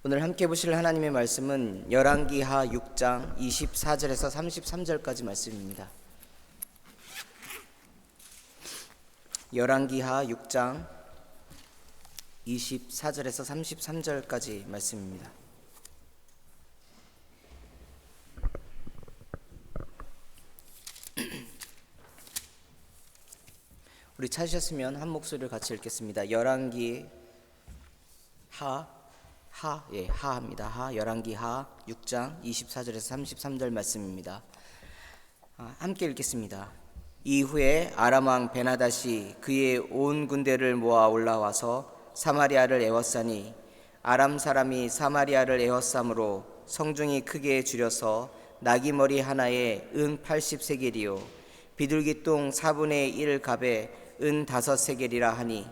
오늘 함께 보실 하나님의 말씀은 열왕기하 6장 24절에서 33절까지 말씀입니다. 열왕기하 6장 24절에서 33절까지 말씀입니다. 우리 찾으셨으면 한 목소리를 같이 읽겠습니다. 열왕기 하입니다. 열왕기 하 6장 24절에서 33절 말씀입니다. 함께 읽겠습니다. 이후에 아람 왕 베나닷이 그의 온 군대를 모아 올라와서 사마리아를 에워싸니 아람 사람이 사마리아를 에워싸므로 성중이 크게 줄여서 나귀 머리 하나에 은 80세겔이요 비둘기똥 4분의 1 갑에 은 5세겔이라 하니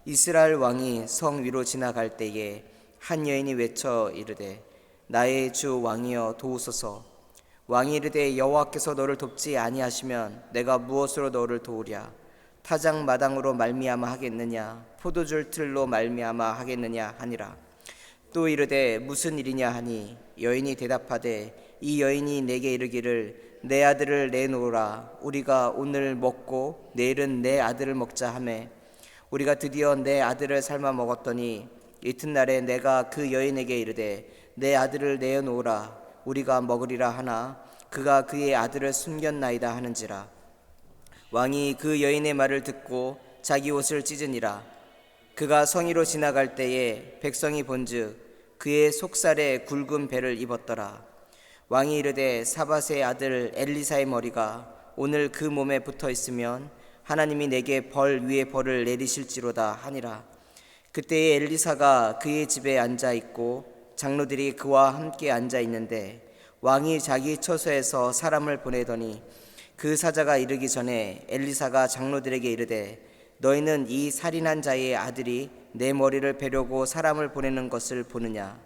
이스라엘 왕이 성 위로 지나갈 때에 한 여인이 외쳐 이르되 나의 주 왕이여 도우소서. 왕이 이르되 여호와께서 너를 돕지 아니하시면 내가 무엇으로 너를 도우랴. 타작 마당으로 말미암아 하겠느냐 포도줄 틀로 말미암아 하겠느냐 하니라. 또 이르되 무슨 일이냐 하니 여인이 대답하되 이 여인이 내게 이르기를 내 아들을 내놓으라. 우리가 오늘 먹고 내일은 내 아들을 먹자 하매 우리가 드디어 내 아들을 삶아 먹었더니 이튿날에 내가 그 여인에게 이르되 내 아들을 내어놓으라. 우리가 먹으리라 하나 그가 그의 아들을 숨겼나이다 하는지라. 왕이 그 여인의 말을 듣고 자기 옷을 찢으니라. 그가 성위로 지나갈 때에 백성이 본즉 그의 속살에 굵은 배를 입었더라. 왕이 이르되 사밧의 아들 엘리사의 머리가 오늘 그 몸에 붙어 있으면 하나님이 내게 벌 위에 벌을 내리실지로다 하니라. 그때에 엘리사가 그의 집에 앉아 있고 장로들이 그와 함께 앉아 있는데 왕이 자기 처소에서 사람을 보내더니 그 사자가 이르기 전에 엘리사가 장로들에게 이르되 너희는 이 살인한 자의 아들이 내 머리를 베려고 사람을 보내는 것을 보느냐.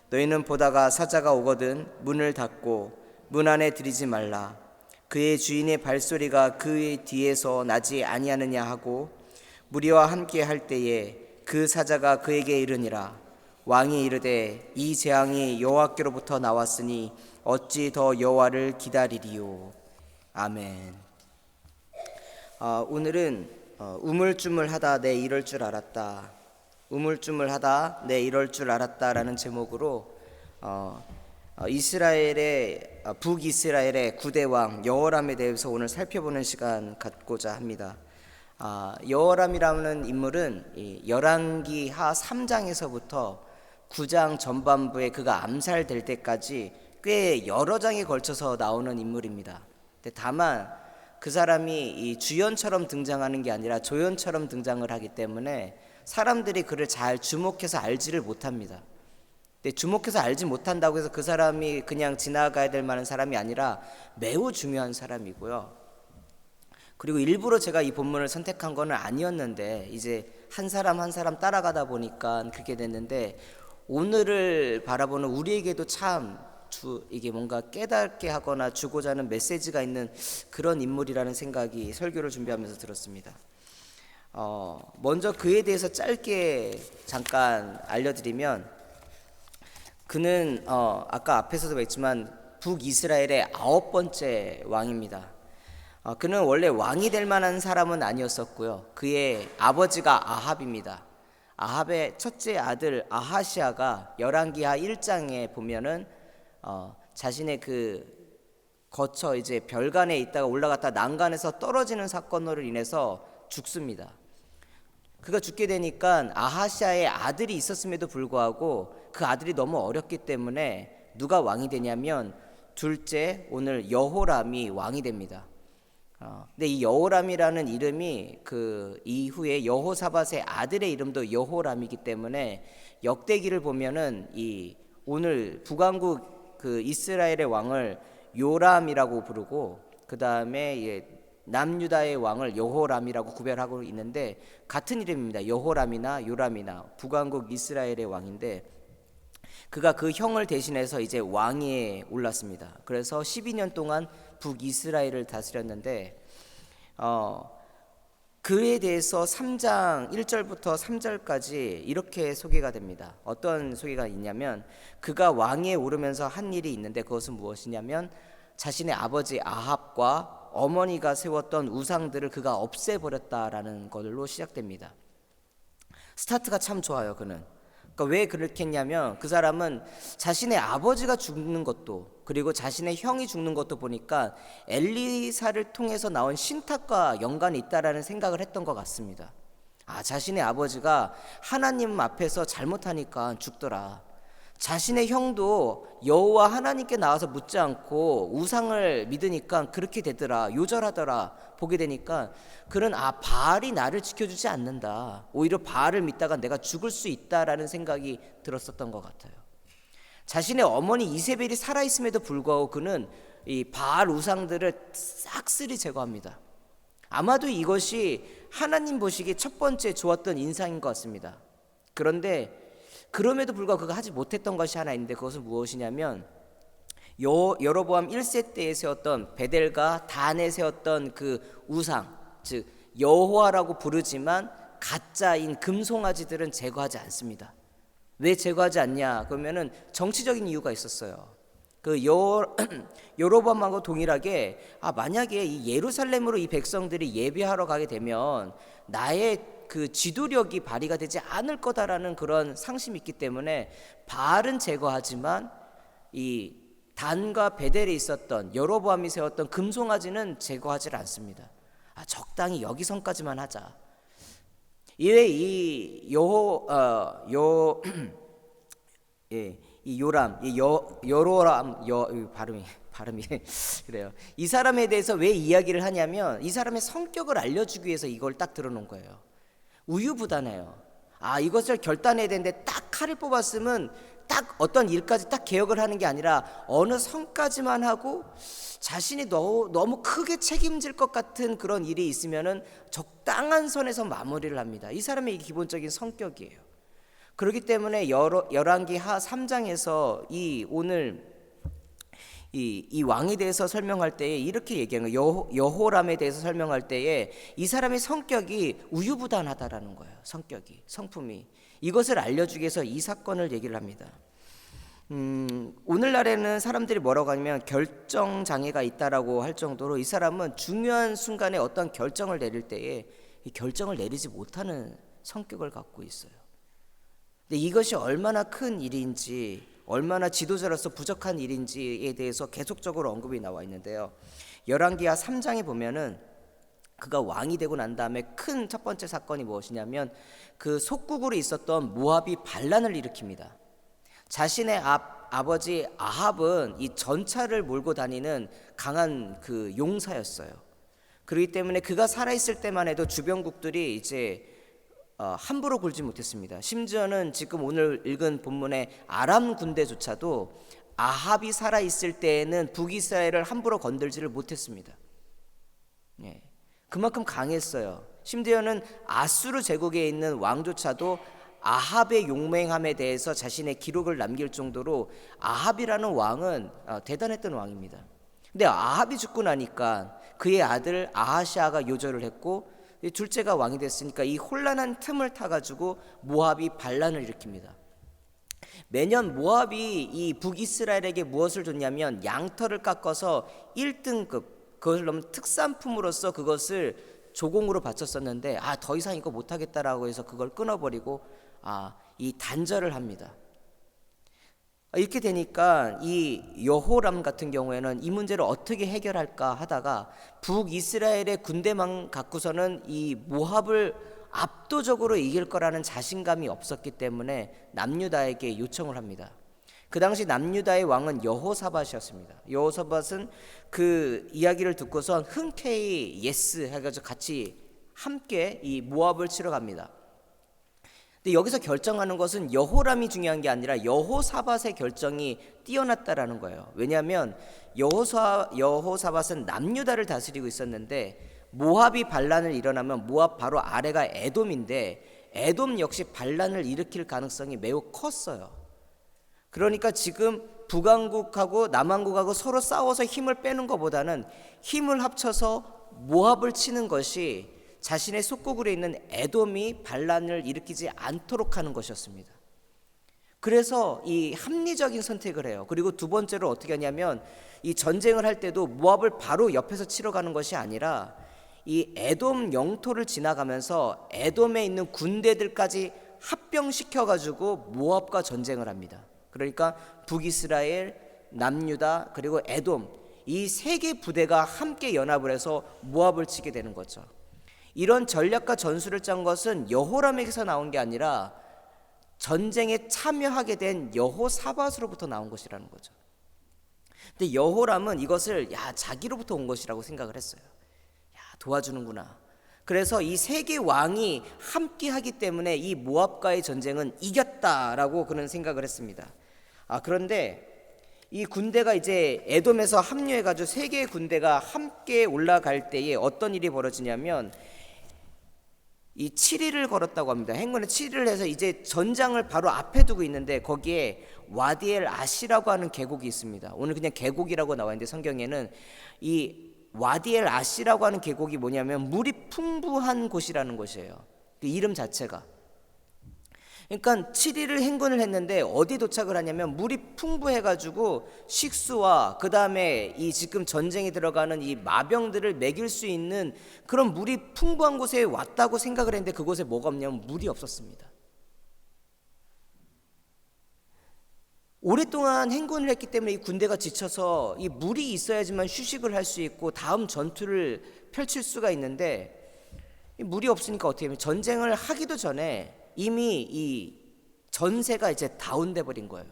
너희는 보다가 사자가 오거든 문을 닫고 문 안에 들이지 말라. 그의 주인의 발소리가 그의 뒤에서 나지 아니하느냐 하고 무리와 함께 할 때에 그 사자가 그에게 이르니라. 왕이 이르되 이 재앙이 여호와께로부터 나왔으니 어찌 더 여호와를 기다리리요. 아멘. 오늘은 우물쭈물하다 내 이럴 줄 알았다. 우물쭈물하다 내 이럴 줄 알았다라는 제목으로 이스라엘의 북이스라엘의 9대 왕 여호람에 대해서 오늘 살펴보는 시간 갖고자 합니다. 여호람이라는 인물은 열왕기 하 3장에서부터 9장 전반부에 그가 암살될 때까지 꽤 여러 장에 걸쳐서 나오는 인물입니다. 다만 그 사람이 이 주연처럼 등장하는 게 아니라 조연처럼 등장을 하기 때문에 사람들이 그를 잘 주목해서 알지를 못합니다. 주목해서 알지 못한다고 해서 그 사람이 그냥 지나가야 될 만한 사람이 아니라 매우 중요한 사람이고요. 그리고 일부러 제가 이 본문을 선택한 건 아니었는데 이제 한 사람 한 사람 따라가다 보니까 그렇게 됐는데 오늘을 바라보는 우리에게도 참 이게 뭔가 깨닫게 하거나 주고자 하는 메시지가 있는 그런 인물이라는 생각이 설교를 준비하면서 들었습니다. 먼저 그에 대해서 짧게 잠깐 알려드리면 그는 아까 앞에서도 했지만 북이스라엘의 9번째 왕입니다. 그는 원래 왕이 될 만한 사람은 아니었었고요. 그의 아버지가 아합입니다. 아합의 첫째 아들 아하시아가 열왕기하 1장에 보면은 자신의 그 거처 이제 별간에 있다가 올라갔다 난간에서 떨어지는 사건으로 인해서 죽습니다. 그가 죽게 되니까 아하시아의 아들이 있었음에도 불구하고 그 아들이 너무 어렸기 때문에 누가 왕이 되냐면 둘째 오늘 여호람이 왕이 됩니다. 근데 이 여호람이라는 이름이 그 이후에 여호사밧의 아들의 이름도 여호람이기 때문에 역대기를 보면은 이 오늘 북왕국 그 이스라엘의 왕을 요람이라고 부르고 그 다음에 남유다의 왕을 여호람이라고 구별하고 있는데 같은 이름입니다. 여호람이나 요람이나 북왕국 이스라엘의 왕인데 그가 그 형을 대신해서 이제 왕위에 올랐습니다. 그래서 12년 동안 북이스라엘을 다스렸는데 그에 대해서 3장 1절부터 3절까지 이렇게 소개가 됩니다. 어떤 소개가 있냐면 그가 왕위에 오르면서 한 일이 있는데 그것은 무엇이냐면 자신의 아버지 아합과 어머니가 세웠던 우상들을 그가 없애버렸다라는 걸로 시작됩니다. 스타트가 참 좋아요. 그는 그러니까 왜 그렇게 했냐면 그 사람은 자신의 아버지가 죽는 것도 그리고 자신의 형이 죽는 것도 보니까 엘리사를 통해서 나온 신탁과 연관이 있다라는 생각을 했던 것 같습니다. 자신의 아버지가 하나님 앞에서 잘못하니까 죽더라. 자신의 형도 여호와 하나님께 나와서 묻지 않고 우상을 믿으니까 그렇게 되더라. 요절하더라. 보게 되니까 그는 바알이 나를 지켜주지 않는다. 오히려 바알을 믿다가 내가 죽을 수 있다라는 생각이 들었었던 것 같아요. 자신의 어머니 이세벨이 살아있음에도 불구하고 그는 이 바알 우상들을 싹쓸이 제거합니다. 아마도 이것이 하나님 보시기에 첫 번째 좋았던 인상인 것 같습니다. 그런데 그럼에도 불구하고 그가 하지 못했던 것이 하나 있는데 그것은 무엇이냐면 여로보암 1세 때에 세웠던 베델과 단에 세웠던 그 우상, 즉 여호와라고 부르지만 가짜인 금송아지들은 제거하지 않습니다. 왜 제거하지 않냐? 그러면은 정치적인 이유가 있었어요. 그 여로보암하고 동일하게 만약에 이 예루살렘으로 이 백성들이 예배하러 가게 되면 나의 그 지도력이 발휘가 되지 않을 거다라는 그런 상심이 있기 때문에 바알은 제거하지만 이 단과 베델에 있었던 여로보암이 세웠던 금송아지는 제거하지 않습니다. 적당히 여기선까지만 하자. 이외에 이 요람, 여로람, 발음이 그래요. 이 사람에 대해서 왜 이야기를 하냐면 이 사람의 성격을 알려주기 위해서 이걸 딱 들어놓은 거예요. 우유부단해요. 이것을 결단해야 되는데 딱 칼을 뽑았으면 딱 어떤 일까지 딱 개혁을 하는 게 아니라 어느 선까지만 하고 자신이 너무 크게 책임질 것 같은 그런 일이 있으면은 적당한 선에서 마무리를 합니다. 이 사람의 기본적인 성격이에요. 그렇기 때문에 열왕기하 3장에서 오늘 이 왕에 대해서 설명할 때에 이렇게 얘기하는 거예요. 여호람에 대해서 설명할 때에 이 사람의 성격이 우유부단하다라는 거예요. 성품이 이것을 알려주기 위해서 이 사건을 얘기를 합니다. 오늘날에는 사람들이 뭐라고 하냐면 결정 장애가 있다라고 할 정도로 이 사람은 중요한 순간에 어떤 결정을 내릴 때에 이 결정을 내리지 못하는 성격을 갖고 있어요. 근데 이것이 얼마나 큰 일인지 얼마나 지도자로서 부족한 일인지에 대해서 계속적으로 언급이 나와 있는데요. 열왕기하 3장에 보면은 그가 왕이 되고 난 다음에 큰 첫 번째 사건이 무엇이냐면 그 속국으로 있었던 모압이 반란을 일으킵니다. 자신의 아버지 아합은 이 전차를 몰고 다니는 강한 그 용사였어요. 그렇기 때문에 그가 살아있을 때만 해도 주변국들이 이제 함부로 굴지 못했습니다. 심지어는 지금 오늘 읽은 본문의 아람 군대조차도 아합이 살아있을 때에는 북이스라엘을 함부로 건들지를 못했습니다. 그만큼 강했어요. 심지어는 아수르 제국에 있는 왕조차도 아합의 용맹함에 대해서 자신의 기록을 남길 정도로 아합이라는 왕은 대단했던 왕입니다. 근데 아합이 죽고 나니까 그의 아들 아하시아가 요절을 했고 둘째가 왕이 됐으니까 이 혼란한 틈을 타가지고 모압이 반란을 일으킵니다. 매년 모압이 이 북이스라엘에게 무엇을 줬냐면 양털을 깎아서 1등급 그것을 너무 특산품으로서 그것을 조공으로 바쳤었는데 더 이상 이거 못하겠다라고 해서 그걸 끊어버리고 이 단절을 합니다. 이렇게 되니까 이 여호람 같은 경우에는 이 문제를 어떻게 해결할까 하다가 북이스라엘의 군대만 갖고서는 이 모압을 압도적으로 이길 거라는 자신감이 없었기 때문에 남유다에게 요청을 합니다. 그 당시 남유다의 왕은 여호사밧이었습니다. 여호사밧은 그 이야기를 듣고선 흔쾌히 예스 해가지고 같이 함께 이 모압을 치러 갑니다. 근데 여기서 결정하는 것은 여호람이 중요한 게 아니라 여호사밧의 결정이 뛰어났다라는 거예요. 왜냐하면 여호사밧은 남유다를 다스리고 있었는데 모압이 반란을 일어나면 모압 바로 아래가 에돔인데 에돔 역시 반란을 일으킬 가능성이 매우 컸어요. 그러니까 지금 북왕국하고 남왕국하고 서로 싸워서 힘을 빼는 것보다는 힘을 합쳐서 모압을 치는 것이 자신의 속국으로 있는 에돔이 반란을 일으키지 않도록 하는 것이었습니다. 그래서 이 합리적인 선택을 해요. 그리고 두 번째로 어떻게 하냐면 이 전쟁을 할 때도 모압을 바로 옆에서 치러 가는 것이 아니라 이 에돔 영토를 지나가면서 에돔에 있는 군대들까지 합병시켜 가지고 모압과 전쟁을 합니다. 그러니까 북이스라엘, 남유다 그리고 에돔 이 세 개 부대가 함께 연합을 해서 모압을 치게 되는 거죠. 이런 전략과 전술을 짠 것은 여호람에게서 나온 게 아니라 전쟁에 참여하게 된 여호사밧으로부터 나온 것이라는 거죠. 근데 여호람은 이것을 자기로부터 온 것이라고 생각을 했어요. 도와주는구나. 그래서 이 세 개 왕이 함께 하기 때문에 이 모압과의 전쟁은 이겼다라고 그는 생각을 했습니다. 그런데 이 군대가 이제 에돔에서 합류해가지고 세 개의 군대가 함께 올라갈 때에 어떤 일이 벌어지냐면 이 7일을 걸었다고 합니다. 행군에 7일을 해서 이제 전장을 바로 앞에 두고 있는데 거기에 와디엘 아시라고 하는 계곡이 있습니다. 오늘 그냥 계곡이라고 나와 있는데 성경에는 이 와디엘 아시라고 하는 계곡이 뭐냐면 물이 풍부한 곳이라는 것이에요. 그 이름 자체가. 그러니까 7일을 행군을 했는데 어디 도착을 하냐면 물이 풍부해가지고 식수와 그 다음에 이 지금 전쟁에 들어가는 이 마병들을 먹일 수 있는 그런 물이 풍부한 곳에 왔다고 생각을 했는데 그곳에 뭐가 없냐면 물이 없었습니다. 오랫동안 행군을 했기 때문에 이 군대가 지쳐서 이 물이 있어야지만 휴식을 할 수 있고 다음 전투를 펼칠 수가 있는데 이 물이 없으니까 어떻게 하면 전쟁을 하기도 전에 이미 이 전세가 이제 다운돼 버린 거예요.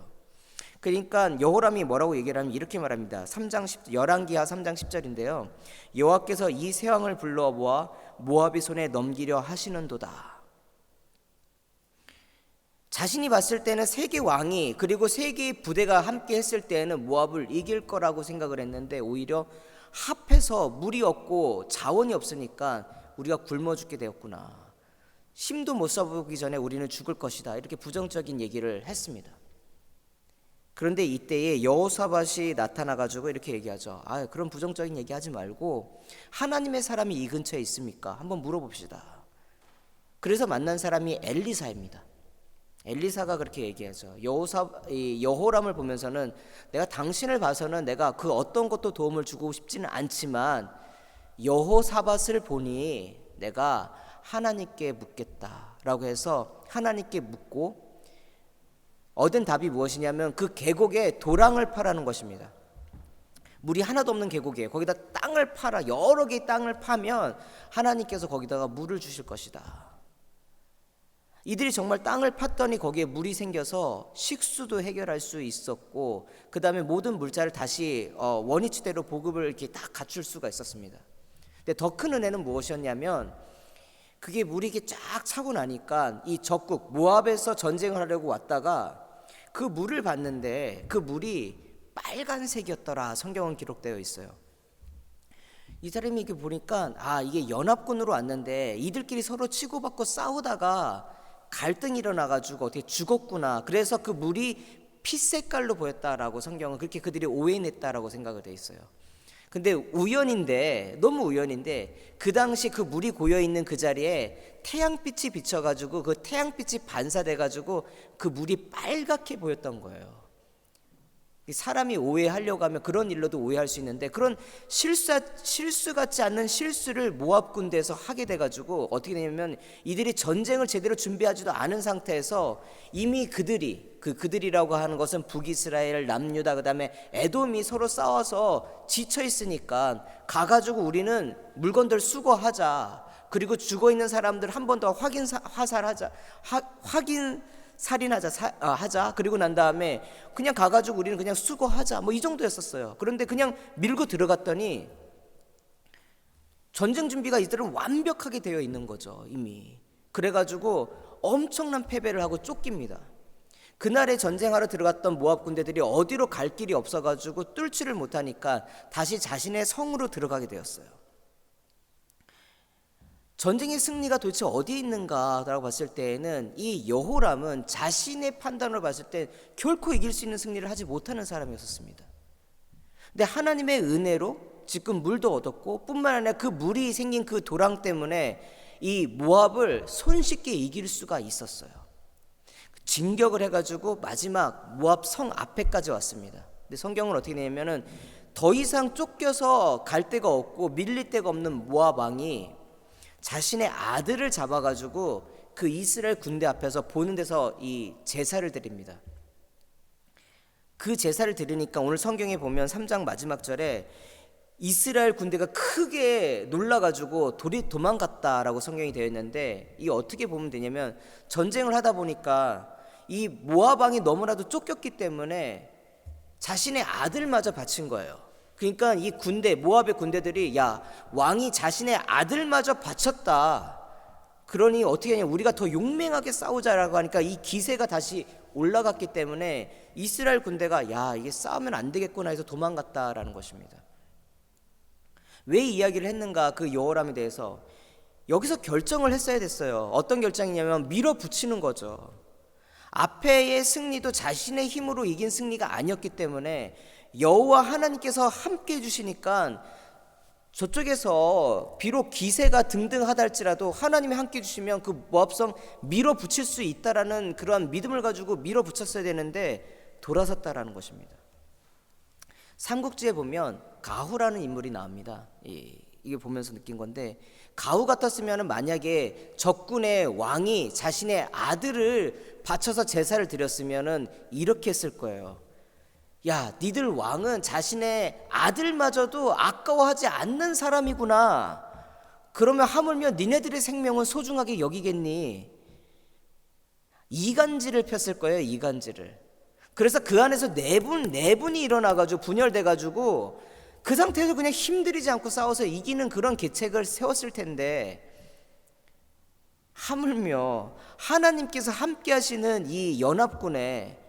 그러니까 여호람이 뭐라고 얘기를 하면 이렇게 말합니다. 3장 10, 열왕기하 3장 10절인데요. 여호와께서 이 세 왕을 불러 모아 모압의 손에 넘기려 하시는도다. 자신이 봤을 때는 세 개 왕이 그리고 세 개의 부대가 함께 했을 때는 모압을 이길 거라고 생각을 했는데 오히려 합해서 물이 없고 자원이 없으니까 우리가 굶어 죽게 되었구나. 힘도 못 써보기 전에 우리는 죽을 것이다. 이렇게 부정적인 얘기를 했습니다. 그런데 이때에 여호사밧이 나타나가지고 이렇게 얘기하죠. 그런 부정적인 얘기하지 말고 하나님의 사람이 이 근처에 있습니까? 한번 물어봅시다. 그래서 만난 사람이 엘리사입니다. 엘리사가 그렇게 얘기하죠. 여호람을 보면서는 내가 당신을 봐서는 내가 그 어떤 것도 도움을 주고 싶지는 않지만 여호사밧을 보니 내가 하나님께 묻겠다라고 해서 하나님께 묻고 얻은 답이 무엇이냐면 그 계곡에 도랑을 파라는 것입니다. 물이 하나도 없는 계곡이에요. 거기다 땅을 파라. 여러 개의 땅을 파면 하나님께서 거기다가 물을 주실 것이다. 이들이 정말 땅을 팠더니 거기에 물이 생겨서 식수도 해결할 수 있었고 그 다음에 모든 물자를 다시 원위치대로 보급을 이렇게 다 갖출 수가 있었습니다. 근데 더 큰 은혜는 무엇이었냐면 그게 물이 이렇게 쫙 차고 나니까 이 적국 모압에서 전쟁을 하려고 왔다가 그 물을 봤는데 그 물이 빨간색이었더라. 성경은 기록되어 있어요. 이 사람이 이렇게 보니까 이게 연합군으로 왔는데 이들끼리 서로 치고받고 싸우다가 갈등이 일어나가지고 어떻게 죽었구나. 그래서 그 물이 피 색깔로 보였다라고 성경은 그렇게 그들이 오해했다라고 생각을 돼 있어요. 근데 너무 우연인데 그 당시 그 물이 고여있는 그 자리에 태양빛이 비쳐가지고 그 태양빛이 반사돼가지고 그 물이 빨갛게 보였던 거예요. 사람이 오해하려고 하면 그런 일로도 오해할 수 있는데 그런 실수 같지 않는 실수를 모압 군대에서 하게 돼가지고 어떻게 되냐면 이들이 전쟁을 제대로 준비하지도 않은 상태에서 이미 그들이라고 하는 것은 북이스라엘, 남유다 그다음에 에돔이 서로 싸워서 지쳐 있으니까 가가지고 우리는 물건들 수거하자. 그리고 죽어 있는 사람들 한 번 더 살인하자. 그리고 난 다음에 그냥 가가지고 우리는 그냥 수거하자. 이 정도였었어요. 그런데 그냥 밀고 들어갔더니 전쟁 준비가 이들은 완벽하게 되어 있는 거죠. 이미. 그래가지고 엄청난 패배를 하고 쫓깁니다. 그날에 전쟁하러 들어갔던 모압 군대들이 어디로 갈 길이 없어가지고 뚫지를 못하니까 다시 자신의 성으로 들어가게 되었어요. 전쟁의 승리가 도대체 어디에 있는가라고 봤을 때에는 이 여호람은 자신의 판단으로 봤을 때 결코 이길 수 있는 승리를 하지 못하는 사람이었습니다. 근데 하나님의 은혜로 지금 물도 얻었고 뿐만 아니라 그 물이 생긴 그 도랑 때문에 이 모압을 손쉽게 이길 수가 있었어요. 진격을 해가지고 마지막 모압 성 앞에까지 왔습니다. 근데 성경은 어떻게 되냐면은 더 이상 쫓겨서 갈 데가 없고 밀릴 데가 없는 모압 왕이 자신의 아들을 잡아가지고 그 이스라엘 군대 앞에서 보는 데서 이 제사를 드립니다. 그 제사를 드리니까 오늘 성경에 보면 3장 마지막 절에 이스라엘 군대가 크게 놀라가지고 도망갔다라고 성경이 되어 있는데, 이 어떻게 보면 되냐면 전쟁을 하다 보니까 이 모압 왕이 너무나도 쫓겼기 때문에 자신의 아들마저 바친 거예요. 그러니까 이 군대, 모압의 군대들이 야, 왕이 자신의 아들마저 바쳤다, 그러니 어떻게 하냐, 우리가 더 용맹하게 싸우자라고 하니까 이 기세가 다시 올라갔기 때문에 이스라엘 군대가 야, 이게 싸우면 안 되겠구나 해서 도망갔다라는 것입니다. 왜 이야기를 했는가, 그 여호람에 대해서 여기서 결정을 했어야 됐어요. 어떤 결정이냐면 밀어붙이는 거죠. 앞에의 승리도 자신의 힘으로 이긴 승리가 아니었기 때문에 여호와 하나님께서 함께 해주시니까 저쪽에서 비록 기세가 등등하다 할지라도 하나님이 함께 해주시면 그 모압성 밀어붙일 수 있다라는 그러한 믿음을 가지고 밀어붙였어야 되는데 돌아섰다라는 것입니다. 삼국지에 보면 가후라는 인물이 나옵니다. 이게 보면서 느낀 건데, 가후 같았으면 만약에 적군의 왕이 자신의 아들을 바쳐서 제사를 드렸으면 이렇게 했을 거예요. 야, 니들 왕은 자신의 아들마저도 아까워하지 않는 사람이구나. 그러면 하물며 니네들의 생명은 소중하게 여기겠니? 이간질을 폈을 거예요, 이간질을. 그래서 그 안에서 네 분이 일어나가지고 분열돼가지고 그 상태에서 그냥 힘들이지 않고 싸워서 이기는 그런 계책을 세웠을 텐데, 하물며 하나님께서 함께 하시는 이 연합군에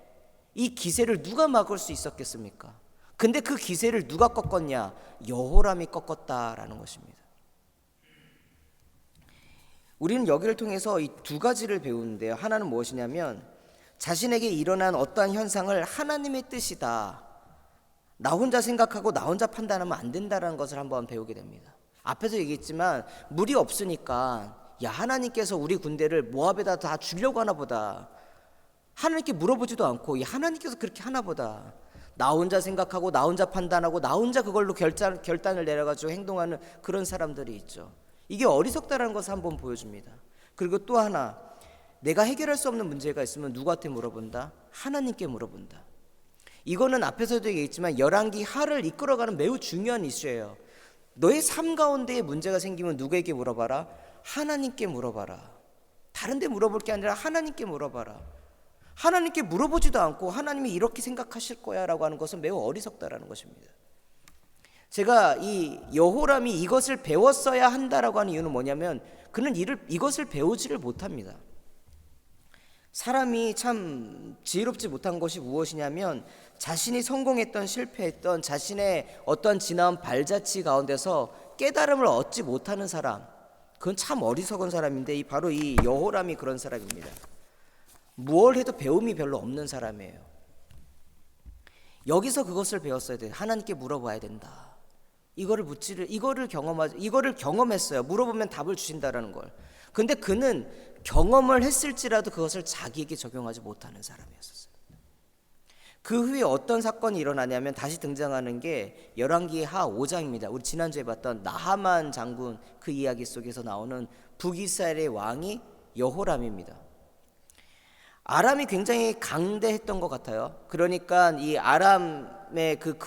이 기세를 누가 막을 수 있었겠습니까? 근데 그 기세를 누가 꺾었냐? 여호람이 꺾었다라는 것입니다. 우리는 여기를 통해서 이 두 가지를 배우는데요. 하나는 무엇이냐면 자신에게 일어난 어떠한 현상을 하나님의 뜻이다, 나 혼자 생각하고 나 혼자 판단하면 안 된다는 것을 한번 배우게 됩니다. 앞에서 얘기했지만 물이 없으니까 야, 하나님께서 우리 군대를 모압에다 다 주려고 하나 보다, 하나님께 물어보지도 않고 하나님께서 그렇게 하나 보다, 나 혼자 생각하고 나 혼자 판단하고 나 혼자 그걸로 결단을 내려가지고 행동하는 그런 사람들이 있죠. 이게 어리석다라는 것을 한번 보여줍니다. 그리고 또 하나, 내가 해결할 수 없는 문제가 있으면 누구한테 물어본다? 하나님께 물어본다. 이거는 앞에서도 얘기했지만 열왕기 하를 이끌어가는 매우 중요한 이슈예요. 너의 삶 가운데에 문제가 생기면 누구에게 물어봐라? 하나님께 물어봐라. 다른 데 물어볼 게 아니라 하나님께 물어봐라. 하나님께 물어보지도 않고 하나님이 이렇게 생각하실 거야 라고 하는 것은 매우 어리석다라는 것입니다. 제가 이 여호람이 이것을 배웠어야 한다라고 하는 이유는 뭐냐면 그는 이것을 배우지를 못합니다. 사람이 참 지혜롭지 못한 것이 무엇이냐면 자신이 성공했던 실패했던 자신의 어떤 지나온 발자취 가운데서 깨달음을 얻지 못하는 사람, 그건 참 어리석은 사람인데 바로 이 여호람이 그런 사람입니다. 무엇을 해도 배움이 별로 없는 사람이에요. 여기서 그것을 배웠어야 돼요. 하나님께 물어봐야 된다. 이거를 경험했어요. 물어보면 답을 주신다라는 걸. 근데 그는 경험을 했을지라도 그것을 자기에게 적용하지 못하는 사람이었어요. 그 후에 어떤 사건이 일어나냐면 다시 등장하는 게 열왕기 하 5장입니다. 우리 지난주에 봤던 나하만 장군 그 이야기 속에서 나오는 북이스라엘의 왕이 여호람입니다. 아람이 굉장히 강대했던 것 같아요. 그러니까 이 아람의 그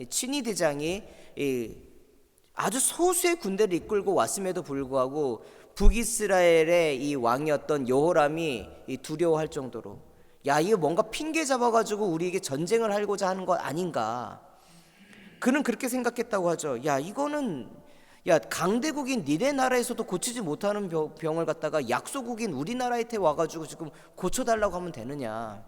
친위 대장이 아주 소수의 군대를 이끌고 왔음에도 불구하고 북이스라엘의 이 왕이었던 여호람이 두려워할 정도로, 야, 이거 뭔가 핑계 잡아가지고 우리에게 전쟁을 하고자 하는 것 아닌가. 그는 그렇게 생각했다고 하죠. 강대국인 니네 나라에서도 고치지 못하는 병을 갖다가 약소국인 우리나라한테 와가지고 지금 고쳐달라고 하면 되느냐.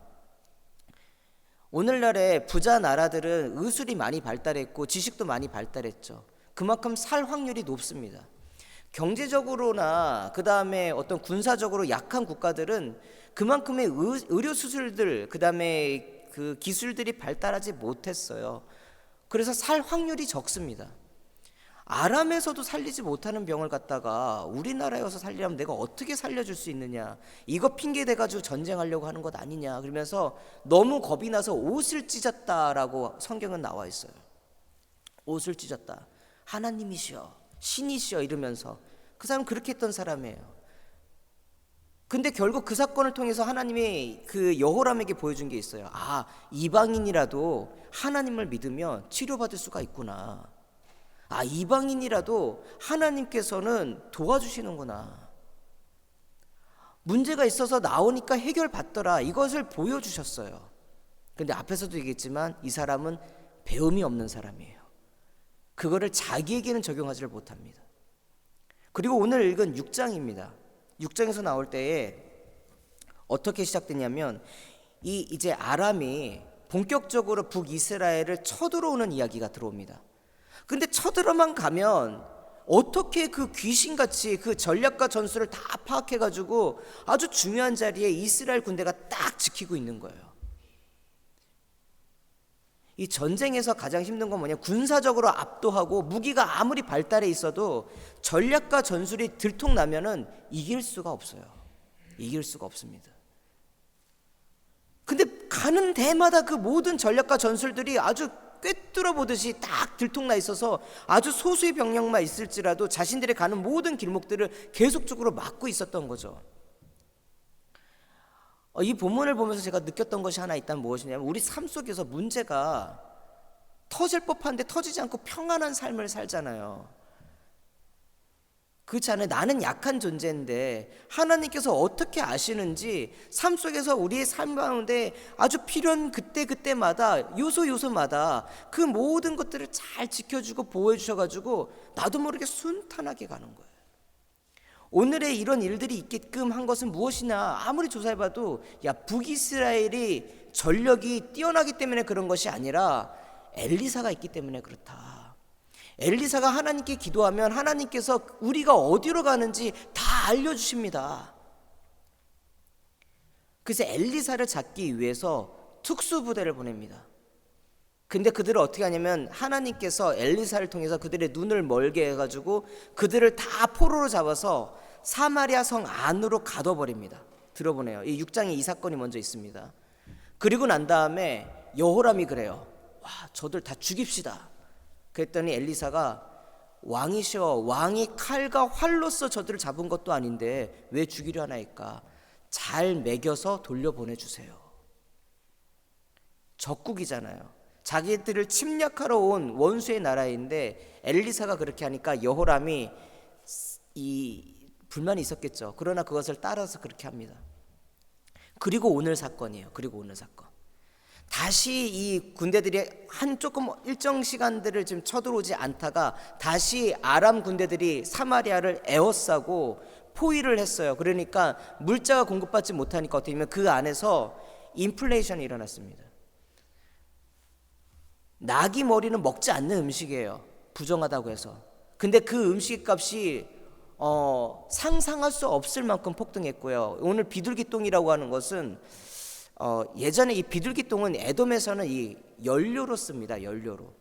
오늘날의 부자 나라들은 의술이 많이 발달했고 지식도 많이 발달했죠. 그만큼 살 확률이 높습니다. 경제적으로나 그 다음에 어떤 군사적으로 약한 국가들은 그만큼의 의료 수술들, 그 다음에 그 기술들이 발달하지 못했어요. 그래서 살 확률이 적습니다. 아람에서도 살리지 못하는 병을 갖다가 우리나라에 와서 살리려면 내가 어떻게 살려줄 수 있느냐, 이거 핑계 대가지고 전쟁하려고 하는 것 아니냐, 그러면서 너무 겁이 나서 옷을 찢었다라고 성경은 나와 있어요. 옷을 찢었다. 하나님이시여, 신이시여 이러면서. 그 사람은 그렇게 했던 사람이에요. 근데 결국 그 사건을 통해서 하나님이 그 여호람에게 보여준 게 있어요. 아, 이방인이라도 하나님을 믿으면 치료받을 수가 있구나. 아, 이방인이라도 하나님께서는 도와주시는구나. 문제가 있어서 나오니까 해결받더라. 이것을 보여주셨어요. 근데 앞에서도 얘기했지만 이 사람은 배움이 없는 사람이에요. 그거를 자기에게는 적용하지를 못합니다. 그리고 오늘 읽은 6장입니다. 6장에서 나올 때에 어떻게 시작되냐면 이제 아람이 본격적으로 북이스라엘을 쳐들어오는 이야기가 들어옵니다. 근데 쳐들어만 가면 어떻게 그 귀신같이 그 전략과 전술을 다 파악해가지고 아주 중요한 자리에 이스라엘 군대가 딱 지키고 있는 거예요. 이 전쟁에서 가장 힘든 건 뭐냐, 군사적으로 압도하고 무기가 아무리 발달해 있어도 전략과 전술이 들통나면은 이길 수가 없어요. 이길 수가 없습니다. 근데 가는 데마다 그 모든 전략과 전술들이 아주 꿰뚫어 보듯이 딱 들통나 있어서 아주 소수의 병력만 있을지라도 자신들이 가는 모든 길목들을 계속적으로 막고 있었던 거죠. 이 본문을 보면서 제가 느꼈던 것이 하나 있다면 무엇이냐면, 우리 삶 속에서 문제가 터질 법한데 터지지 않고 평안한 삶을 살잖아요. 그렇지 않아요? 나는 약한 존재인데 하나님께서 어떻게 아시는지 삶 속에서 우리의 삶 가운데 아주 필요한 그때마다 요소마다 그 모든 것들을 잘 지켜주고 보호해 주셔가지고 나도 모르게 순탄하게 가는 거예요. 오늘의 이런 일들이 있게끔 한 것은 무엇이냐, 아무리 조사해봐도 북이스라엘이 전력이 뛰어나기 때문에 그런 것이 아니라 엘리사가 있기 때문에 그렇다. 엘리사가 하나님께 기도하면 하나님께서 우리가 어디로 가는지 다 알려주십니다. 그래서 엘리사를 잡기 위해서 특수부대를 보냅니다. 근데 그들을 어떻게 하냐면 하나님께서 엘리사를 통해서 그들의 눈을 멀게 해가지고 그들을 다 포로로 잡아서 사마리아 성 안으로 가둬버립니다. 들어보네요. 이 6장에 이 사건이 먼저 있습니다. 그리고 난 다음에 여호람이 그래요. 와, 저들 다 죽입시다. 그랬더니 엘리사가 왕이시여, 왕이 칼과 활로써 저들을 잡은 것도 아닌데 왜 죽이려 하나이까? 잘 먹여서 돌려보내주세요. 적국이잖아요. 자기들을 침략하러 온 원수의 나라인데 엘리사가 그렇게 하니까 여호람이 불만이 있었겠죠. 그러나 그것을 따라서 그렇게 합니다. 그리고 오늘 사건이에요. 그리고 오늘 사건. 다시 이 군대들이 한 조금 일정 시간들을 지금 쳐들어오지 않다가 다시 아람 군대들이 사마리아를 에워싸고 포위를 했어요. 그러니까 물자가 공급받지 못하니까 어떻게 보면 그 안에서 인플레이션이 일어났습니다. 나귀 머리는 먹지 않는 음식이에요. 부정하다고 해서. 근데 그 음식 값이 상상할 수 없을 만큼 폭등했고요. 오늘 비둘기똥이라고 하는 것은 예전에 이 비둘기똥은 에돔에서는 이 연료로 씁니다. 연료로.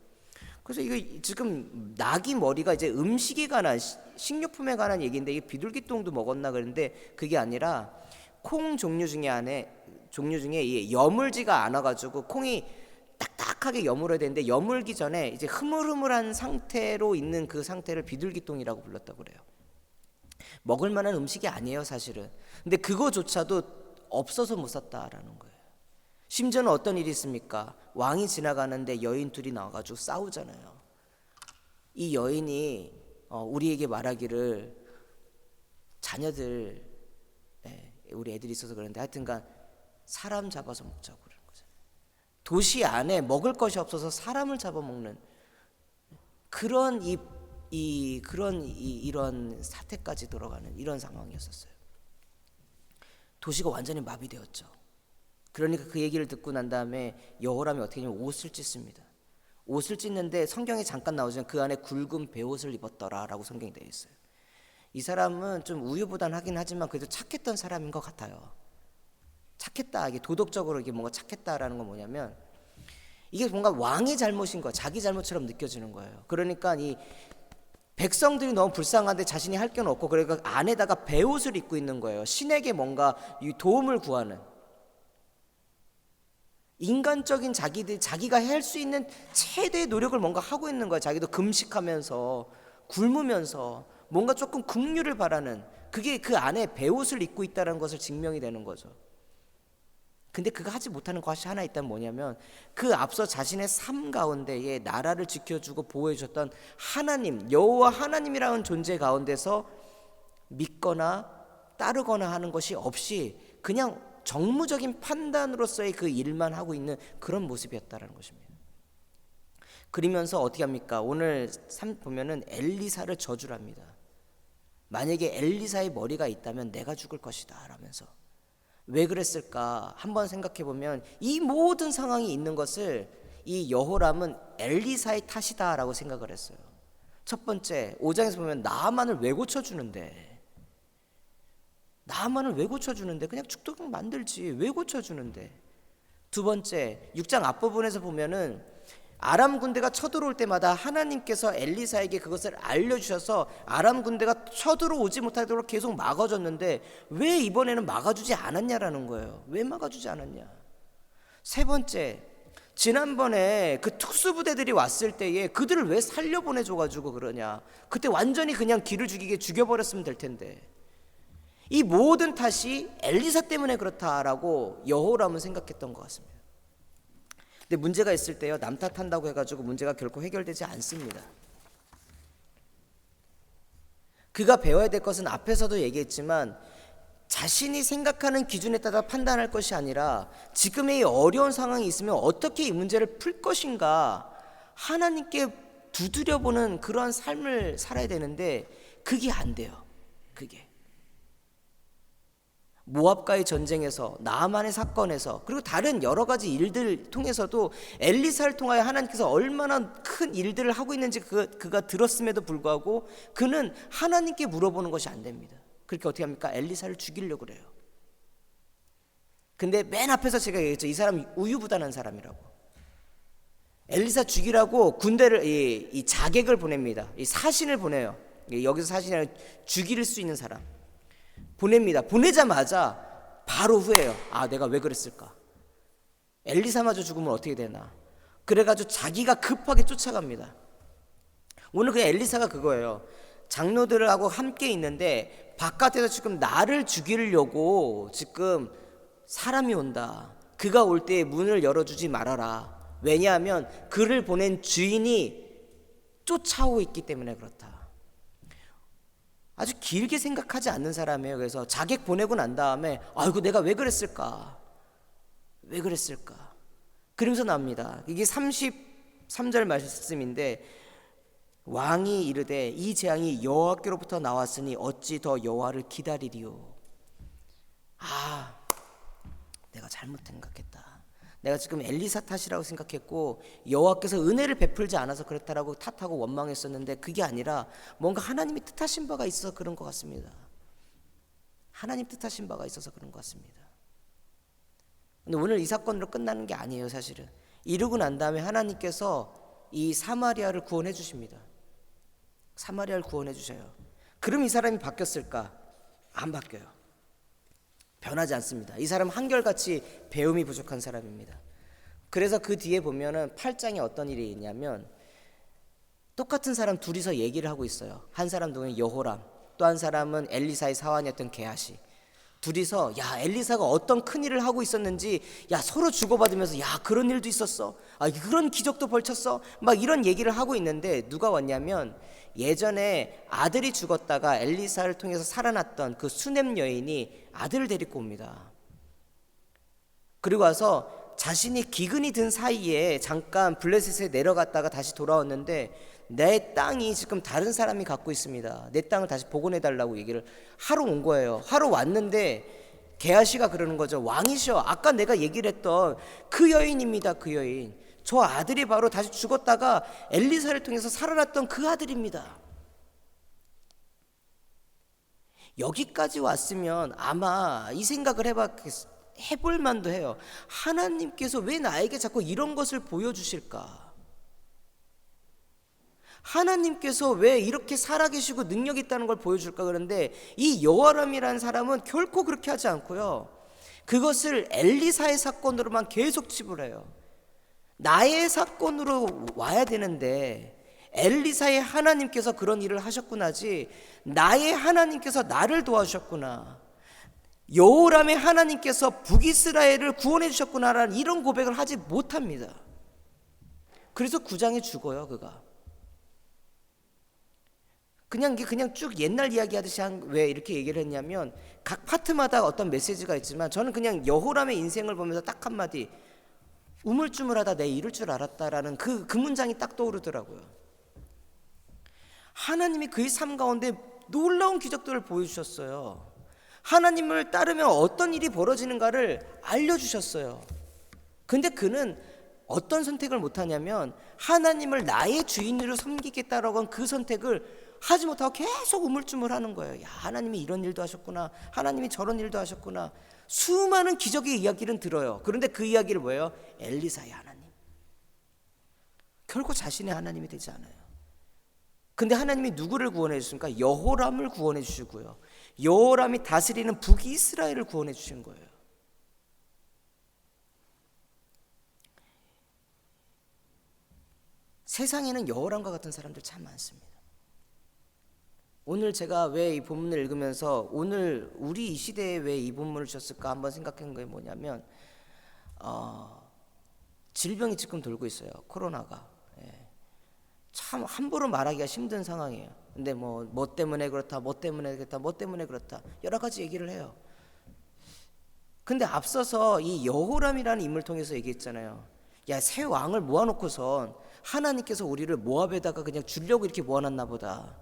그래서 이거 지금 나귀 머리가 이제 음식에 관한 식료품에 관한 얘기인데 이게 비둘기똥도 먹었나 그랬는데 그게 아니라 콩 종류 중에 이 여물지가 않아가지고 콩이 딱딱하게 여물어야 되는데 여물기 전에 이제 흐물흐물한 상태로 있는 그 상태를 비둘기똥이라고 불렀다고 그래요. 먹을 만한 음식이 아니에요, 사실은. 근데 그거조차도 없어서 못 샀다라는 거예요. 심지어는 어떤 일이 있습니까? 왕이 지나가는데 여인 둘이 나와가지고 싸우잖아요. 이 여인이 우리에게 말하기를 자녀들, 우리 애들이 있어서 그런데 하여튼간 사람 잡아서 먹자고 그러는 거죠. 도시 안에 먹을 것이 없어서 사람을 잡아먹는 그런 이런 사태까지 돌아가는 이런 상황이었었어요. 도시가 완전히 마비되었죠. 그러니까 그 얘기를 듣고 난 다음에 여호람이 어떻게 하냐면 옷을 찢습니다. 옷을 찢는데 성경에 잠깐 나오지만 그 안에 굵은 베옷을 입었더라라고 성경이 되어 있어요. 이 사람은 좀 우유부단하긴 하지만 그래도 착했던 사람인 것 같아요. 착했다, 이게 도덕적으로 이게 뭔가 착했다라는 건 뭐냐면 이게 뭔가 왕의 잘못인 거야. 자기 잘못처럼 느껴지는 거예요. 그러니까 이 백성들이 너무 불쌍한데 자신이 할 게 없고, 그러니까 안에다가 베옷을 입고 있는 거예요. 신에게 뭔가 도움을 구하는, 인간적인 자기가 할 수 있는 최대의 노력을 뭔가 하고 있는 거예요. 자기도 금식하면서 굶으면서 뭔가 조금 긍휼을 바라는, 그게 그 안에 베옷을 입고 있다는 것을 증명이 되는 거죠. 근데 그거 하지 못하는 것이 하나 있다면 뭐냐면, 그 앞서 자신의 삶 가운데에 나라를 지켜주고 보호해 주셨던 하나님, 여호와 하나님이라는 존재 가운데서 믿거나 따르거나 하는 것이 없이 그냥 정무적인 판단으로서의 그 일만 하고 있는 그런 모습이었다는 것입니다. 그러면서 어떻게 합니까? 오늘 보면은 엘리사를 저주를 합니다. 만약에 엘리사의 머리가 있다면 내가 죽을 것이다 라면서. 왜 그랬을까? 한번 생각해 보면 이 모든 상황이 있는 것을 이 여호람은 엘리사의 탓이다라고 생각을 했어요. 첫 번째, 5장에서 보면 나아만을 왜 고쳐주는데, 나아만을 왜 고쳐주는데, 그냥 죽도록 만들지 왜 고쳐주는데. 두 번째, 6장 앞부분에서 보면은 아람 군대가 쳐들어올 때마다 하나님께서 엘리사에게 그것을 알려주셔서 아람 군대가 쳐들어오지 못하도록 계속 막아줬는데 왜 이번에는 막아주지 않았냐라는 거예요. 왜 막아주지 않았냐. 세 번째, 지난번에 그 특수부대들이 왔을 때에 그들을 왜 살려보내줘가지고 그러냐. 그때 완전히 그냥 기를 죽이게 죽여버렸으면 될 텐데. 이 모든 탓이 엘리사 때문에 그렇다라고 여호람은 생각했던 것 같습니다. 근데 문제가 있을 때요, 남 탓한다고 해가지고 문제가 결코 해결되지 않습니다. 그가 배워야 될 것은 앞에서도 얘기했지만 자신이 생각하는 기준에 따라 판단할 것이 아니라 지금의 이 어려운 상황이 있으면 어떻게 이 문제를 풀 것인가 하나님께 두드려보는 그러한 삶을 살아야 되는데 그게 안 돼요. 그게 모압과의 전쟁에서, 나아만의 사건에서, 그리고 다른 여러 가지 일들 통해서도 엘리사를 통하여 하나님께서 얼마나 큰 일들을 하고 있는지 그가 들었음에도 불구하고 그는 하나님께 물어보는 것이 안 됩니다. 그렇게 어떻게 합니까? 엘리사를 죽이려고 그래요. 근데 맨 앞에서 제가 얘기했죠. 이 사람 우유부단한 사람이라고. 엘리사 죽이라고 군대를 이 자객을 보냅니다. 이 사신을 보내요. 여기서 사신이 아니라 죽일 수 있는 사람 보냅니다. 보내자마자 바로 후회해요. 아, 내가 왜 그랬을까? 엘리사마저 죽으면 어떻게 되나? 그래가지고 자기가 급하게 쫓아갑니다. 오늘 그 엘리사가 그거예요. 장로들하고 함께 있는데 바깥에서 지금 나를 죽이려고 지금 사람이 온다. 그가 올 때 문을 열어주지 말아라. 왜냐하면 그를 보낸 주인이 쫓아오고 있기 때문에 그렇다. 아주 길게 생각하지 않는 사람이에요. 그래서 자객 보내고 난 다음에 아이고 내가 왜 그랬을까? 왜 그랬을까? 그러면서 나옵니다. 이게 33절 말씀인데 왕이 이르되 이 재앙이 여호와께로부터 나왔으니 어찌 더 여호와를 기다리리요. 아, 내가 잘못 생각했다. 내가 지금 엘리사 탓이라고 생각했고 여호와께서 은혜를 베풀지 않아서 그렇다라고 탓하고 원망했었는데 그게 아니라 뭔가 하나님이 뜻하신 바가 있어서 그런 것 같습니다. 하나님 뜻하신 바가 있어서 그런 것 같습니다. 근데 오늘 이 사건으로 끝나는 게 아니에요. 사실은 이루고 난 다음에 하나님께서 이 사마리아를 구원해 주십니다. 사마리아를 구원해 주셔요. 그럼 이 사람이 바뀌었을까? 안 바뀌어요. 변하지 않습니다. 이 사람은 한결같이 배움이 부족한 사람입니다. 그래서 그 뒤에 보면은 8장에 어떤 일이 있냐면 똑같은 사람 둘이서 얘기를 하고 있어요. 한 사람 누구는 여호람, 또 한 사람은 엘리사의 사환이었던 게하시. 둘이서 야 엘리사가 어떤 큰 일을 하고 있었는지 야 서로 주고받으면서 야 그런 일도 있었어. 아 그런 기적도 벌쳤어. 막 이런 얘기를 하고 있는데 누가 왔냐면 예전에 아들이 죽었다가 엘리사를 통해서 살아났던 그 수넴 여인이 아들을 데리고 옵니다. 그리고 와서 자신이 기근이 든 사이에 잠깐 블레셋에 내려갔다가 다시 돌아왔는데 내 땅이 지금 다른 사람이 갖고 있습니다. 내 땅을 다시 복원해달라고 얘기를 하러 온 거예요. 하러 왔는데 게하시가 그러는 거죠. 왕이셔. 아까 내가 얘기를 했던 그 여인입니다. 그 여인. 저 아들이 바로 다시 죽었다가 엘리사를 통해서 살아났던 그 아들입니다. 여기까지 왔으면 아마 이 생각을 해볼 만도 해요. 하나님께서 왜 나에게 자꾸 이런 것을 보여주실까? 하나님께서 왜 이렇게 살아계시고 능력 있다는 걸 보여줄까 그러는데, 이 여호람이라는 사람은 결코 그렇게 하지 않고요, 그것을 엘리사의 사건으로만 계속 치부해요. 나의 사건으로 와야 되는데 엘리사의 하나님께서 그런 일을 하셨구나지, 나의 하나님께서 나를 도와주셨구나, 여호람의 하나님께서 북이스라엘을 구원해 주셨구나라는 이런 고백을 하지 못합니다. 그래서 9장에 죽어요. 그가 그냥 쭉 옛날 이야기 하듯이 왜 이렇게 얘기를 했냐면, 각 파트마다 어떤 메시지가 있지만 저는 그냥 여호람의 인생을 보면서 딱 한마디, 우물쭈물하다 내 이럴 줄 알았다라는 그 문장이 딱 떠오르더라고요. 하나님이 그의 삶 가운데 놀라운 기적들을 보여주셨어요. 하나님을 따르면 어떤 일이 벌어지는가를 알려주셨어요. 근데 그는 어떤 선택을 못하냐면, 하나님을 나의 주인으로 섬기겠다라고 한 그 선택을 하지 못하고 계속 우물쭈물하는 거예요. 야, 하나님이 이런 일도 하셨구나, 하나님이 저런 일도 하셨구나. 수많은 기적의 이야기를 들어요. 그런데 그 이야기를 뭐예요? 엘리사의 하나님. 결국 자신의 하나님이 되지 않아요. 근데 하나님이 누구를 구원해 주십니까? 여호람을 구원해 주시고요, 여호람이 다스리는 북이스라엘을 구원해 주신 거예요. 세상에는 여호람과 같은 사람들 참 많습니다. 오늘 제가 왜 이 본문을 읽으면서 오늘 우리 이 시대에 왜 이 본문을 주셨을까 한번 생각한 게 뭐냐면, 질병이 지금 돌고 있어요. 코로나가. 참 함부로 말하기가 힘든 상황이에요. 근데 뭐 때문에 그렇다, 뭐 때문에 그렇다, 뭐 때문에 그렇다, 여러 가지 얘기를 해요. 근데 앞서서 이 여호람이라는 인물을 통해서 얘기했잖아요. 야, 새 왕을 모아놓고선 하나님께서 우리를 모압에다가 그냥 주려고 이렇게 모아놨나 보다,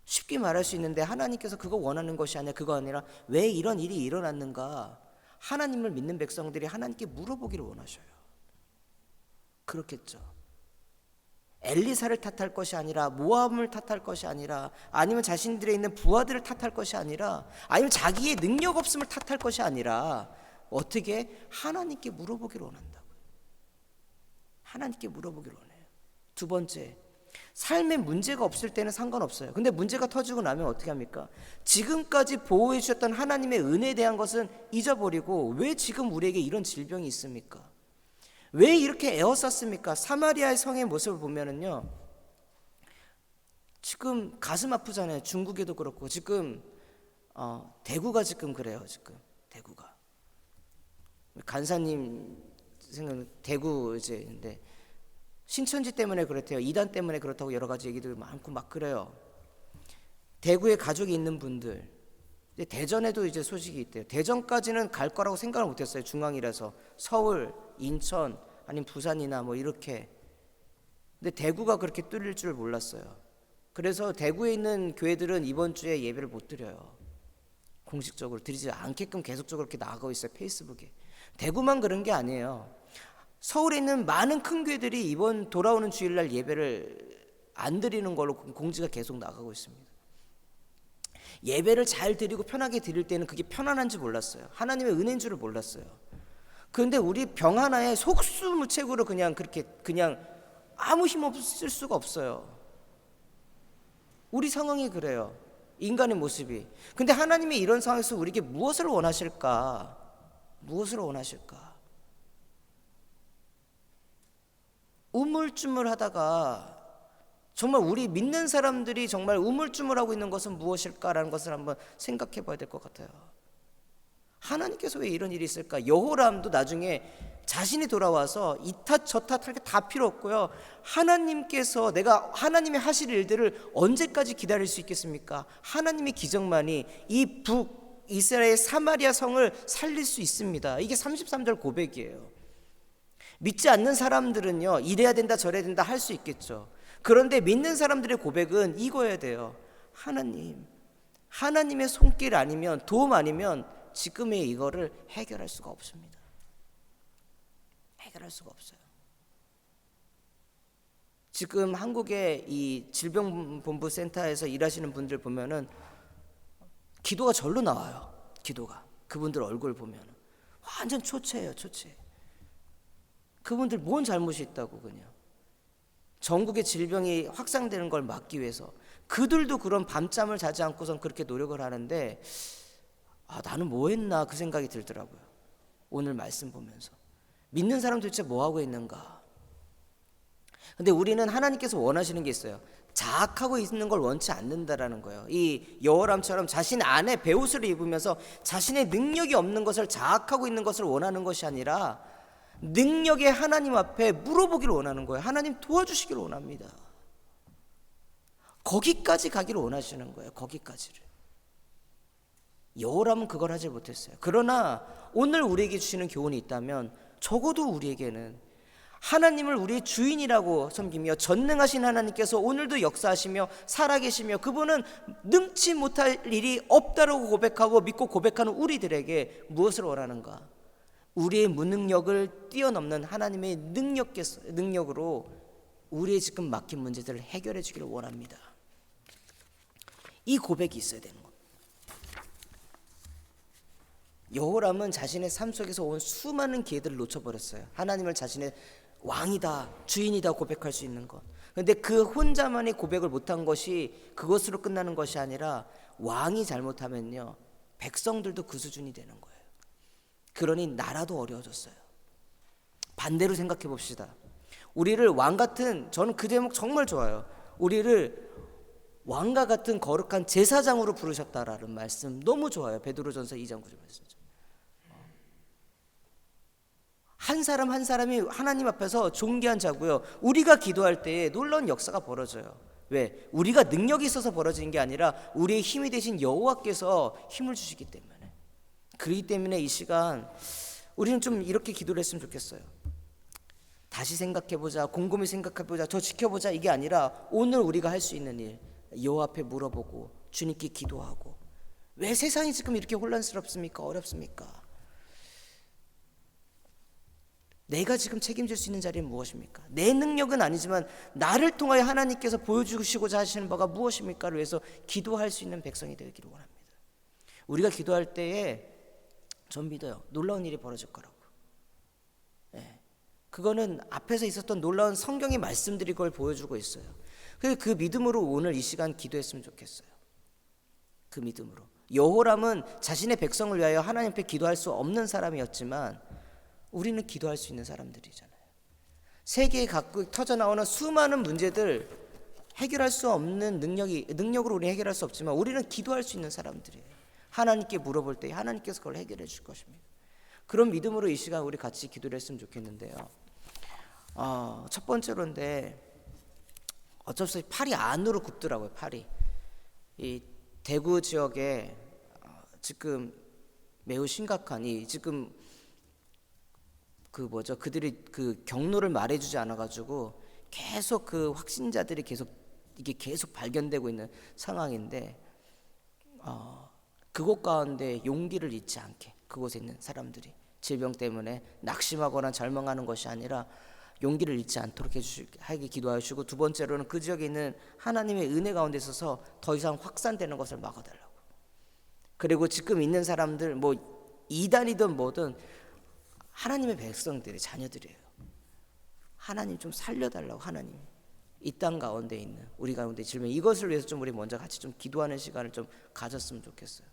쉽게 말할 수 있는데, 하나님께서 그거 원하는 것이 아니라, 그거 아니라 왜 이런 일이 일어났는가, 하나님을 믿는 백성들이 하나님께 물어보기를 원하셔요. 그렇겠죠. 엘리사를 탓할 것이 아니라, 모압을 탓할 것이 아니라, 아니면 자신들에 있는 부하들을 탓할 것이 아니라, 아니면 자기의 능력 없음을 탓할 것이 아니라, 어떻게 하나님께 물어보기를 원한다고요. 하나님께 물어보기를 원해요. 두 번째, 삶에 문제가 없을 때는 상관없어요. 근데 문제가 터지고 나면 어떻게 합니까? 지금까지 보호해 주셨던 하나님의 은혜에 대한 것은 잊어버리고, 왜 지금 우리에게 이런 질병이 있습니까? 왜 이렇게 에워쌌습니까? 사마리아의 성의 모습을 보면은요, 지금 가슴 아프잖아요. 중국에도 그렇고, 지금 대구가 지금 그래요. 지금 대구가, 간사님 생각, 대구 이제, 근데 신천지 때문에 그렇대요. 이단 때문에 그렇다고 여러 가지 얘기도 많고 막 그래요. 대구에 가족이 있는 분들, 이제 대전에도 이제 소식이 있대요. 대전까지는 갈 거라고 생각을 못했어요. 중앙이라서. 서울, 인천, 아니면 부산이나 뭐 이렇게. 근데 대구가 그렇게 뚫릴 줄 몰랐어요. 그래서 대구에 있는 교회들은 이번 주에 예배를 못 드려요. 공식적으로 드리지 않게끔 계속적으로 이렇게 나가고 있어요. 페이스북에. 대구만 그런 게 아니에요. 서울에 있는 많은 큰 교회들이 이번 돌아오는 주일날 예배를 안 드리는 걸로 공지가 계속 나가고 있습니다. 예배를 잘 드리고 편하게 드릴 때는 그게 편안한지 몰랐어요. 하나님의 은혜인 줄을 몰랐어요. 그런데 우리 병 하나에 속수무책으로 그냥 아무 힘 없을 수가 없어요. 우리 상황이 그래요. 인간의 모습이. 근데 하나님이 이런 상황에서 우리에게 무엇을 원하실까? 무엇을 원하실까? 우물쭈물하다가 정말 우리 믿는 사람들이 정말 우물쭈물하고 있는 것은 무엇일까라는 것을 한번 생각해 봐야 될 것 같아요. 하나님께서 왜 이런 일이 있을까? 여호람도 나중에 자신이 돌아와서 이 탓 저 탓 할 게 다 필요 없고요, 하나님께서, 내가 하나님이 하실 일들을 언제까지 기다릴 수 있겠습니까? 하나님의 기적만이 이 북이스라엘 사마리아 성을 살릴 수 있습니다. 이게 33절 고백이에요. 믿지 않는 사람들은요, 이래야 된다 저래야 된다 할 수 있겠죠. 그런데 믿는 사람들의 고백은 이거여야 돼요. 하나님의 손길 아니면, 도움 아니면 지금의 이거를 해결할 수가 없습니다. 해결할 수가 없어요. 지금 한국의 이 질병본부센터에서 일하시는 분들 보면은 기도가 절로 나와요. 기도가, 그분들 얼굴 보면 완전 초췌해요. 초췌해. 그분들 뭔 잘못이 있다고. 그냥 전국의 질병이 확산되는 걸 막기 위해서 그들도 그런 밤잠을 자지 않고선 그렇게 노력을 하는데 나는 뭐 했나 그 생각이 들더라고요. 오늘 말씀 보면서 믿는 사람 도대체 뭐 하고 있는가. 근데 우리는 하나님께서 원하시는 게 있어요. 자학하고 있는 걸 원치 않는다라는 거예요. 이 여호람처럼 자신 안에 베옷을 입으면서 자신의 능력이 없는 것을 자학하고 있는 것을 원하는 것이 아니라 능력의 하나님 앞에 물어보기를 원하는 거예요. 하나님 도와주시기를 원합니다. 거기까지 가기를 원하시는 거예요. 거기까지를. 여호람은 그걸 하지 못했어요. 그러나 오늘 우리에게 주시는 교훈이 있다면 적어도 우리에게는 하나님을 우리의 주인이라고 섬기며 전능하신 하나님께서 오늘도 역사하시며 살아계시며 그분은 능치 못할 일이 없다라고 고백하고 믿고 고백하는 우리들에게 무엇을 원하는가? 우리의 무능력을 뛰어넘는 하나님의 능력으로 우리의 지금 막힌 문제들을 해결해 주기를 원합니다. 이 고백이 있어야 되는 겁니다. 여호람은 자신의 삶 속에서 온 수많은 기회들을 놓쳐버렸어요. 하나님을 자신의 왕이다, 주인이다 고백할 수 있는 것. 그런데 그 혼자만의 고백을 못한 것이 그것으로 끝나는 것이 아니라 왕이 잘못하면요 백성들도 그 수준이 되는 거예요. 그러니 나라도 어려워졌어요. 반대로 생각해 봅시다. 우리를 왕 같은, 저는 그 제목 정말 좋아요. 우리를 왕과 같은 거룩한 제사장으로 부르셨다라는 말씀 너무 좋아요. 베드로전서 2장 9절 말씀이죠. 한 사람 한 사람이 하나님 앞에서 존귀한 자고요. 우리가 기도할 때에 놀라운 역사가 벌어져요. 왜? 우리가 능력이 있어서 벌어지는 게 아니라 우리의 힘이 되신 여호와께서 힘을 주시기 때문에. 그렇기 때문에 이 시간 우리는 좀 이렇게 기도를 했으면 좋겠어요. 다시 생각해보자, 곰곰이 생각해보자, 더 지켜보자 이게 아니라 오늘 우리가 할 수 있는 일, 여호와 앞에 물어보고 주님께 기도하고. 왜 세상이 지금 이렇게 혼란스럽습니까? 어렵습니까? 내가 지금 책임질 수 있는 자리는 무엇입니까? 내 능력은 아니지만 나를 통하여 하나님께서 보여주시고자 하시는 바가 무엇입니까를 위해서 기도할 수 있는 백성이 되기를 원합니다. 우리가 기도할 때에 전 믿어요. 놀라운 일이 벌어질 거라고. 그거는 앞에서 있었던 놀라운 성경의 말씀들이 그걸 보여주고 있어요. 그 믿음으로 오늘 이 시간 기도했으면 좋겠어요. 그 믿음으로. 여호람은 자신의 백성을 위하여 하나님 앞에 기도할 수 없는 사람이었지만 우리는 기도할 수 있는 사람들이잖아요. 세계에 각국 터져나오는 수많은 문제들 해결할 수 없는 능력으로 우리는 해결할 수 없지만 우리는 기도할 수 있는 사람들이에요. 하나님께 물어볼 때 하나님께서 그걸 해결해 줄 것입니다. 그런 믿음으로 이 시간 우리 같이 기도를 했으면 좋겠는데요. 첫 번째로인데 어쩔 수 없이 팔이 안으로 굽더라고요. 팔이. 이 대구 지역에 지금 매우 심각한 지금 그들이 그 경로를 말해주지 않아가지고 계속 그 확진자들이 계속 발견되고 있는 상황인데 그곳 가운데 용기를 잃지 않게 그곳에 있는 사람들이 질병 때문에 낙심하거나 절망하는 것이 아니라 용기를 잃지 않도록 하게 기도하여 주시고, 두 번째로는 그 지역에 있는 하나님의 은혜 가운데 있어서 더 이상 확산되는 것을 막아달라고. 그리고 지금 있는 사람들 뭐 이단이든 뭐든 하나님의 백성들이 자녀들이에요. 하나님 좀 살려달라고. 하나님 이 땅 가운데 있는 우리 가운데 질병 이것을 위해서 좀 우리 먼저 같이 좀 기도하는 시간을 좀 가졌으면 좋겠어요.